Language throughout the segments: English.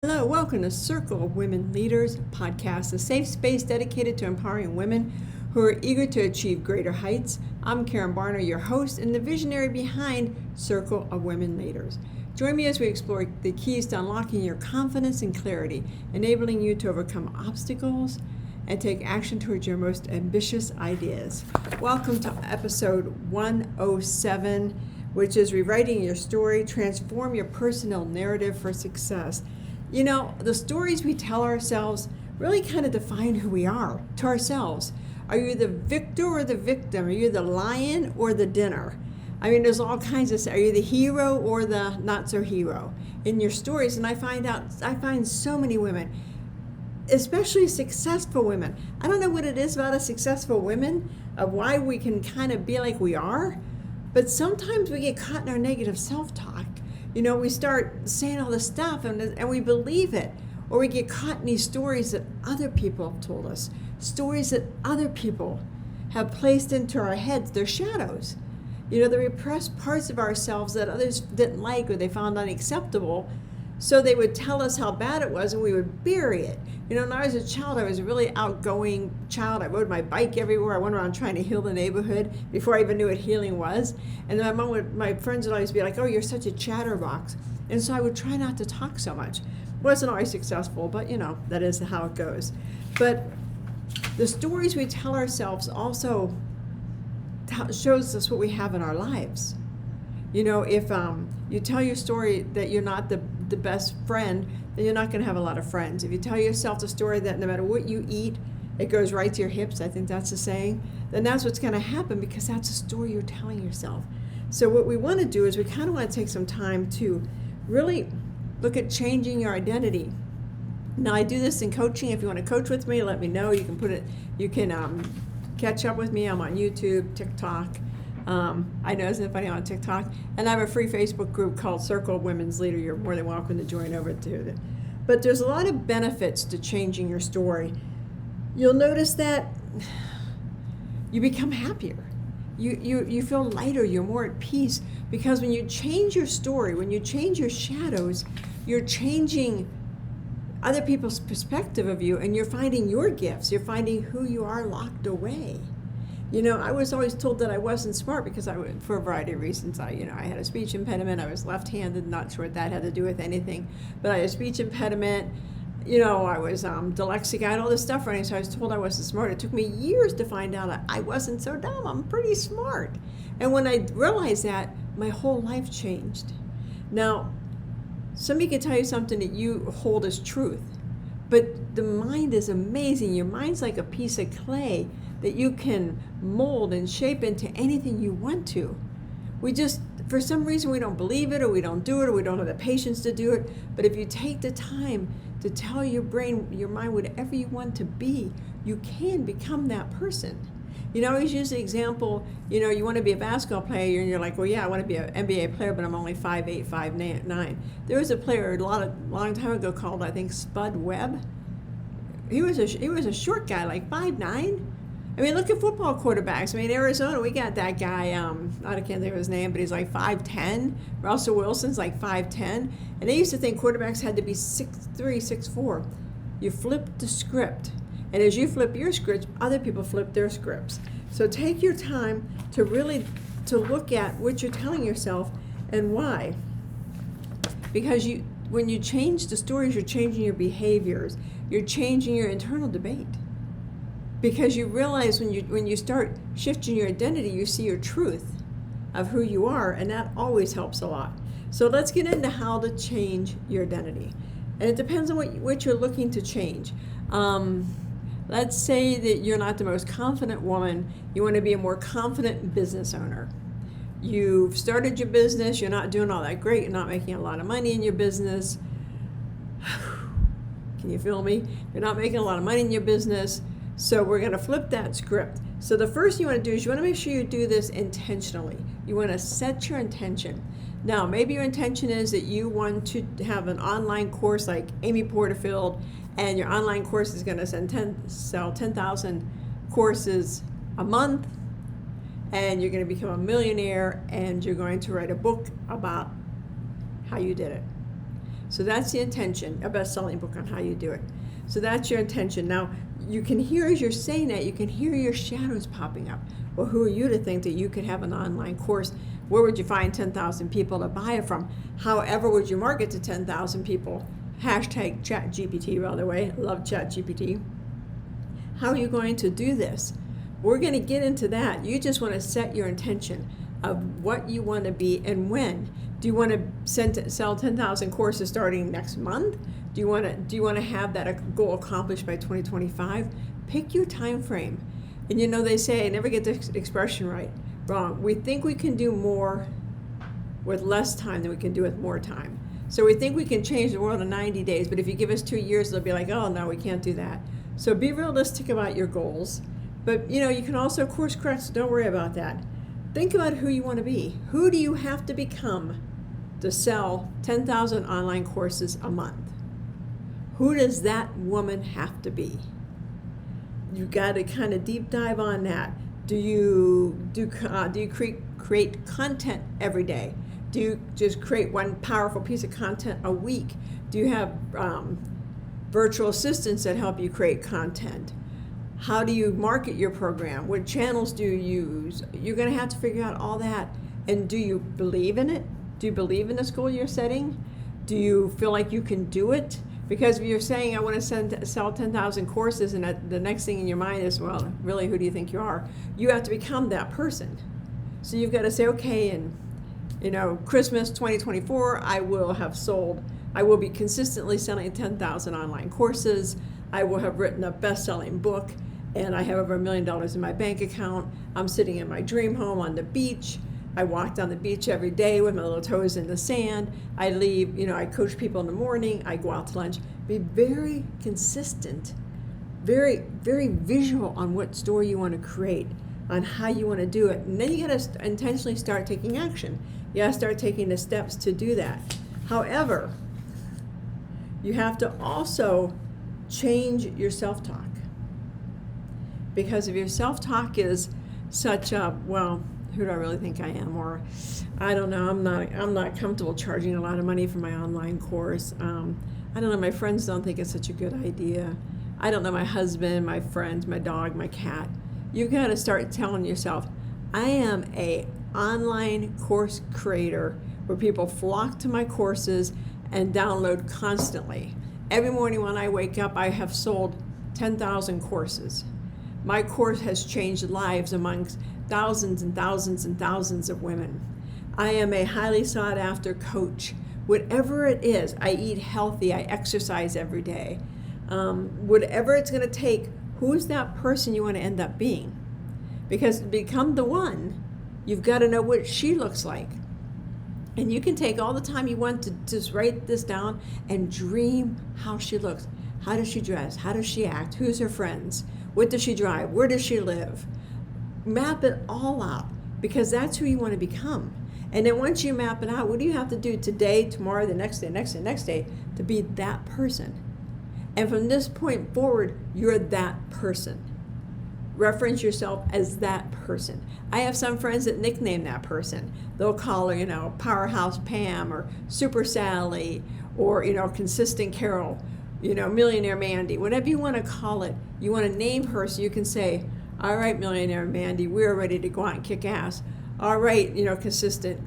Hello, welcome to Circle of Women Leaders podcast, a safe space dedicated to empowering women who are eager to achieve greater heights. I'm Karen Barno, your host and the visionary behind Circle of Women Leaders. Join me as we explore the keys to unlocking your confidence and clarity, enabling you to overcome obstacles and take action towards your most ambitious ideas. Welcome to episode 107, which is Rewriting Your Story, Transform Your Personal Narrative for Success. You know, the stories we tell ourselves really kind of define who we are to ourselves. Are you the victor or the victim? Are you the lion or the dinner? I mean, there's all kinds of, are you the hero or the not so hero in your stories? And I find so many women, especially successful women. I don't know what it is about us successful women, of why we can kind of be like we are, but sometimes we get caught in our negative self-talk. You know, we start saying all this stuff and we believe it. Or we get caught in these stories that other people have told us. Stories that other people have placed into our heads. They're shadows. You know, the repressed parts of ourselves that others didn't like or they found unacceptable. So they would tell us how bad it was and we would bury it. You know, when I was a child, I was a really outgoing child. I rode my bike everywhere. I went around trying to heal the neighborhood before I even knew what healing was. And then my friends would always be like, oh, you're such a chatterbox. And so I would try not to talk so much. Wasn't always successful, but you know, that is how it goes. But the stories we tell ourselves also shows us what we have in our lives. You know, if you tell your story that you're not the best friend, then you're not going to have a lot of friends. If you tell yourself the story that no matter what you eat, it goes right to your hips, I think that's the saying, then that's what's going to happen because that's a story you're telling yourself. So what we want to do is we kind of want to take some time to really look at changing your identity. Now, I do this in coaching. If you want to coach with me, let me know. You can catch up with me. I'm on YouTube, TikTok. I know isn't it funny on TikTok, and I have a free Facebook group called Circle of Women's Leader. You're more than welcome to join over to it. But there's a lot of benefits to changing your story. You'll notice that you become happier. You feel lighter. You're more at peace because when you change your story, when you change your shadows, you're changing other people's perspective of you, and you're finding your gifts. You're finding who you are locked away. You know, I was always told that I wasn't smart because for a variety of reasons. I had a speech impediment. I was left-handed, not sure what that had to do with anything. But I had a speech impediment. You know, I was dyslexic. I had all this stuff running, so I was told I wasn't smart. It took me years to find out I wasn't so dumb. I'm pretty smart. And when I realized that, my whole life changed. Now, somebody can tell you something that you hold as truth, but the mind is amazing. Your mind's like a piece of clay that you can mold and shape into anything you want to. We just, for some reason, we don't believe it, or we don't do it, or we don't have the patience to do it. But if you take the time to tell your brain, your mind, whatever you want to be, you can become that person. You know, I always use the example, you know, you want to be a basketball player, and you're like, well, yeah, I want to be an NBA player, but I'm only 5'8", 5'9". There was a player long time ago called, I think, Spud Webb. He was a short guy, like 5'9". I mean, look at football quarterbacks. I mean, Arizona, we got that guy, I can't think of his name, but he's like 5'10". Russell Wilson's like 5'10". And they used to think quarterbacks had to be 6'3", 6'4". You flip the script. And as you flip your scripts, other people flip their scripts. So take your time to really look at what you're telling yourself and why. Because when you change the stories, you're changing your behaviors. You're changing your internal debate. Because you realize when you start shifting your identity, you see your truth of who you are, and that always helps a lot. So let's get into how to change your identity. And it depends on what you're looking to change. Let's say that you're not the most confident woman. You want to be a more confident business owner. You've started your business. You're not doing all that great. You're not making a lot of money in your business. Can you feel me? You're not making a lot of money in your business. So we're going to flip that script. So the first thing you want to do is you want to make sure you do this intentionally. You want to set your intention. Now, maybe your intention is that you want to have an online course like Amy Porterfield, and your online course is going to sell 10,000 courses a month, and you're going to become a millionaire, and you're going to write a book about how you did it. So that's the intention, a best-selling book on how you do it. So that's your intention. Now, you can hear, as you're saying that, you can hear your shadows popping up. Well, who are you to think that you could have an online course? Where would you find 10,000 people to buy it from? However would you market to 10,000 people? Hashtag ChatGPT, by the way. I love ChatGPT. How are you going to do this? We're going to get into that. You just want to set your intention of what you want to be and when. Do you want to sell 10,000 courses starting next month? Do you want to have that goal accomplished by 2025? Pick your time frame. And you know, they say, I never get this expression wrong. We think we can do more with less time than we can do with more time. So we think we can change the world in 90 days, but if you give us 2 years, they'll be like, oh, no, we can't do that. So be realistic about your goals. But, you know, you can also course correct, so don't worry about that. Think about who you want to be. Who do you have to become to sell 10,000 online courses a month? Who does that woman have to be? You got to kind of deep dive on that. Do you create content every day? Do you just create one powerful piece of content a week? Do you have virtual assistants that help you create content? How do you market your program? What channels do you use? You're going to have to figure out all that. And do you believe in it? Do you believe in the goal you're setting? Do you feel like you can do it? Because if you're saying, I want to sell 10,000 courses, and the next thing in your mind is, well, really, who do you think you are? You have to become that person. So you've got to say, okay, and Christmas 2024, I will be consistently selling 10,000 online courses. I will have written a best-selling book, and I have over $1 million in my bank account. I'm sitting in my dream home on the beach. I walked on the beach every day with my little toes in the sand. I leave, I coach people in the morning. I go out to lunch. Be very consistent, very, very visual on what story you want to create, on how you want to do it. And then you got to intentionally start taking action. You got to start taking the steps to do that. However, you have to also change your self-talk. Because if your self-talk is such a, well, who do I really think I am? Or I don't know, I'm not comfortable charging a lot of money for my online course. I don't know, my friends don't think it's such a good idea. I don't know, my husband, my friends, my dog, my cat. You've got to start telling yourself, I am a online course creator where people flock to my courses and download constantly. Every morning when I wake up, I have sold 10,000 courses. My course has changed lives amongst thousands and thousands and thousands of women. I am a highly sought after coach. Whatever it is, I eat healthy, I exercise every day. Whatever it's going to take, who's that person you want to end up being? Because to become the one, you've got to know what she looks like. And you can take all the time you want to just write this down and dream how she looks. How does she dress? How does she act? Who's her friends? What does she drive? Where does she live? Map it all out, because that's who you want to become. And then once you map it out, what do you have to do today, tomorrow, the next day, next day, next day to be that person? And from this point forward, you're that person. Reference yourself as that person. I have some friends that nickname that person. They'll call her, Powerhouse Pam or Super Sally or, Consistent Carol, Millionaire Mandy, whatever you want to call it. You want to name her so you can say, all right, Millionaire Mandy, we're ready to go out and kick ass. All right, Consistent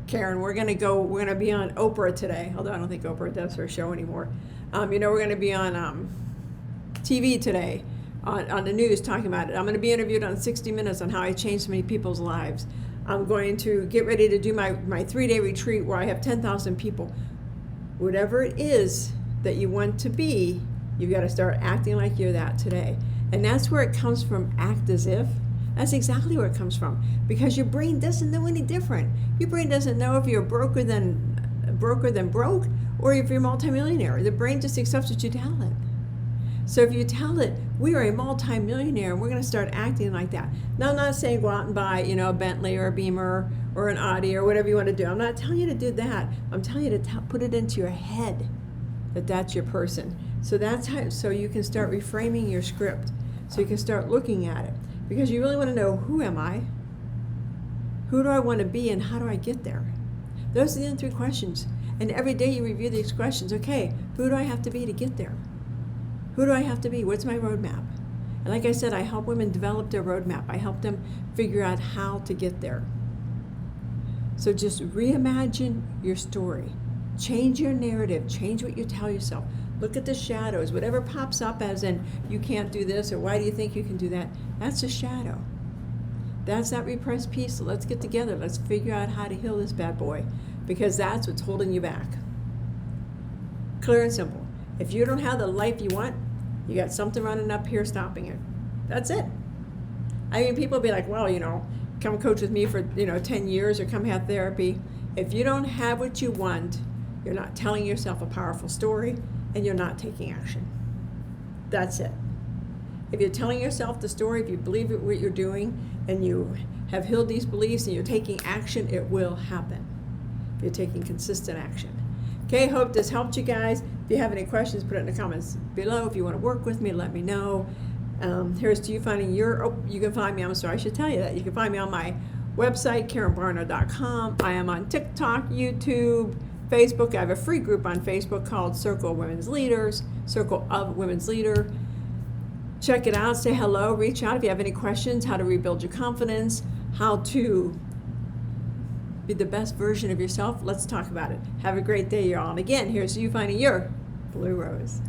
Karen, we're going to be on Oprah today, although I don't think Oprah does her show anymore. We're going to be on TV today. On the news talking about it. I'm going to be interviewed on 60 Minutes on how I changed so many people's lives. I'm going to get ready to do my 3-day retreat where I have 10,000 people. Whatever it is that you want to be, you've got to start acting like you're that today. And that's where it comes from, act as if. That's exactly where it comes from. Because your brain doesn't know any different. Your brain doesn't know if you're broker than broke or if you're a multimillionaire. The brain just accepts what you tell it. So if you tell it, we are a multi-millionaire and we're going to start acting like that. Now, I'm not saying go out and buy, a Bentley or a Beamer or an Audi or whatever you want to do. I'm not telling you to do that. I'm telling you to put it into your head that that's your person. So that's how. So you can start reframing your script. So you can start looking at it. Because you really want to know, who am I? Who do I want to be and how do I get there? Those are the 3 questions. And every day you review these questions. Okay, who do I have to be to get there? Who do I have to be? What's my roadmap? And like I said, I help women develop their roadmap. I help them figure out how to get there. So just reimagine your story. Change your narrative. Change what you tell yourself. Look at the shadows. Whatever pops up as in, you can't do this, or why do you think you can do that? That's a shadow. That's that repressed piece. So let's get together. Let's figure out how to heal this bad boy, because that's what's holding you back. Clear and simple. If you don't have the life you want, you got something running up here stopping it. That's it. I mean, people be like, well, come coach with me for 10 years or come have therapy. If you don't have what you want, you're not telling yourself a powerful story, and you're not taking action. That's it. If you're telling yourself the story, if you believe what you're doing, and you have healed these beliefs and you're taking action, it will happen. If you're taking consistent action. Okay, hope this helped you guys. If you have any questions, put it in the comments below. If you want to work with me, let me know. Here's to you finding you can find me, I should tell you that. You can find me on my website, KarenBarno.com. I am on TikTok, YouTube, Facebook. I have a free group on Facebook called Circle of Women's Leaders. Check it out, say hello, reach out if you have any questions, how to rebuild your confidence, how to be the best version of yourself. Let's talk about it. Have a great day, y'all. And again, here's you finding your blue rose.